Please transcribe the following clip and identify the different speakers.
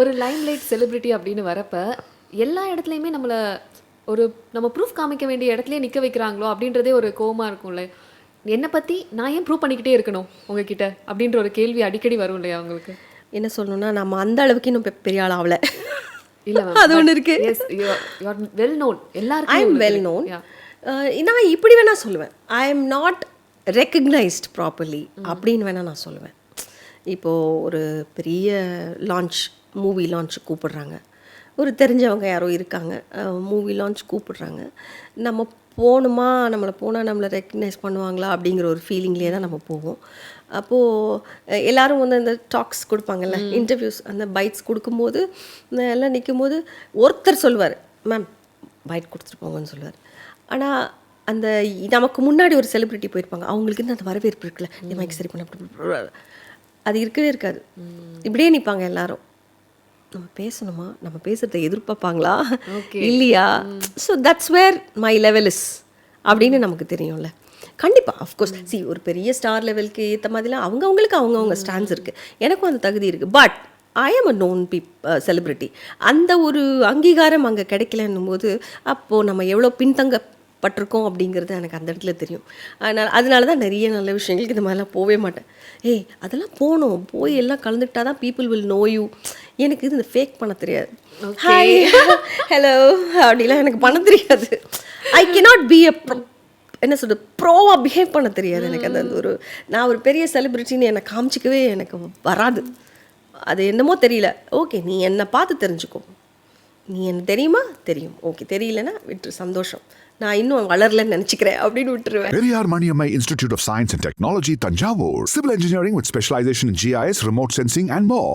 Speaker 1: ஒரு Lime light celebrity அப்படின்னு வரப்ப எல்லா இடத்துலையுமே நம்ம ப்ரூஃப் காமிக்க வேண்டிய இடத்துலயே நிக்க வைக்கிறாங்களோ அப்படின்றதே ஒரு கோவமா இருக்கும்ல. என்னை பத்தி நான் ஏன் ப்ரூவ் பண்ணிக்கிட்டே இருக்கணும் உங்ககிட்ட அப்படின்ற ஒரு கேள்வி அடிக்கடி வரும் இல்லையா உங்களுக்கு?
Speaker 2: என்ன சொல்லணும்னா, நம்ம அந்த அளவுக்கு இன்னும் பெரிய ஆள் ஆகல.
Speaker 1: இல்ல
Speaker 2: அது ஒன்று இருக்கு.
Speaker 1: Yes, you are well known.
Speaker 2: I
Speaker 1: எல்லாருக்கும்
Speaker 2: எம் வெல் நோன். நான் இப்படி வேணா சொல்லுவேன், I am not recognised properly அப்படின்னு வேணா நான் சொல்லுவேன். இப்போது ஒரு பெரிய லான்ச், மூவி லான்ச் கூப்பிடுறாங்க, ஒரு தெரிஞ்சவங்க யாரோ இருக்காங்க, மூவி லான்ச் கூப்பிடுறாங்க, நம்ம போகணுமா, நம்மளை ரெக்கக்னைஸ் பண்ணுவாங்களா அப்படிங்கிற ஒரு ஃபீலிங்லேயே தான் நம்ம போவோம். அப்போது எல்லோரும் வந்து அந்த டாக்ஸ் கொடுப்பாங்கல்ல, இன்டர்வியூஸ், அந்த பைட்ஸ் கொடுக்கும்போது எல்லாம் நிற்கும்போது ஒருத்தர் சொல்லுவார், மேம் பைட் கொடுத்துட்டு போங்கன்னு சொல்லுவார். ஆனால் அந்த நமக்கு முன்னாடி ஒரு செலிப்ரிட்டி போயிருப்பாங்க, அவங்களுக்கு இந்த அந்த வரவேற்பு இருக்குல்ல, இந்த மைக் சரி பண்ண, அது இருக்கவே இருக்காது. இப்படியே நிற்பாங்க எல்லாரும். நம்ம பேசணுமா, நம்ம பேசுகிறத எதிர்பார்ப்பாங்களா இல்லையா? So that's where my level is அப்படின்னு நமக்கு தெரியும்ல. கண்டிப்பாக அஃப்கோர்ஸ் ஒரு பெரிய ஸ்டார் லெவலுக்கு ஏற்ற மாதிரிலாம் அவங்கவுங்க ஸ்டாண்ட்ஸ் இருக்குது, எனக்கும் அந்த தகுதி இருக்குது. But I am a known celebrity. அந்த ஒரு அங்கீகாரம் அங்கே கிடைக்கலன்னும் போது அப்போது நம்ம எவ்வளோ பின்தங்கப்பட்டிருக்கோம் அப்படிங்கிறது எனக்கு அந்த இடத்துல தெரியும். அதனால தான் நிறைய நல்ல விஷயங்களுக்கு இந்த மாதிரிலாம் போகவே மாட்டேன். அதெல்லாம் போகணும், போய் எல்லாம் கலந்துக்கிட்டா தான் பீப்புள் வில் நோ யூ. எனக்கு இந்த ஃபேக் பண்ண தெரியாது, ஹாய் ஹலோ அப்படிலாம் எனக்கு பண்ண தெரியாது. ஐ கேனாட் பி அ என்ன சொல்கிறது, ப்ரோவாக பிஹேவ் பண்ண தெரியாது எனக்கு. அந்த நான் ஒரு பெரிய செலிப்ரிட்டின்னு என்னை காமிச்சிக்கவே எனக்கு வராது. அது என்னமோ தெரியல. ஓகே, நீ என்னை பார்த்து தெரிஞ்சுக்கோ, நீ என்ன தெரியுமா, தெரியும், ஓகே, தெரியலன்னா விட்டுரு, சந்தோஷம், நான் இன்னும் வளரலன்னு நினச்சிக்கிறேன் அப்படின்னு விட்டுருவேன்.
Speaker 3: Periyar Maniammai Institute of Science and Technology, Tanjavur. Civil engineering with specialization in GIS, remote sensing and more.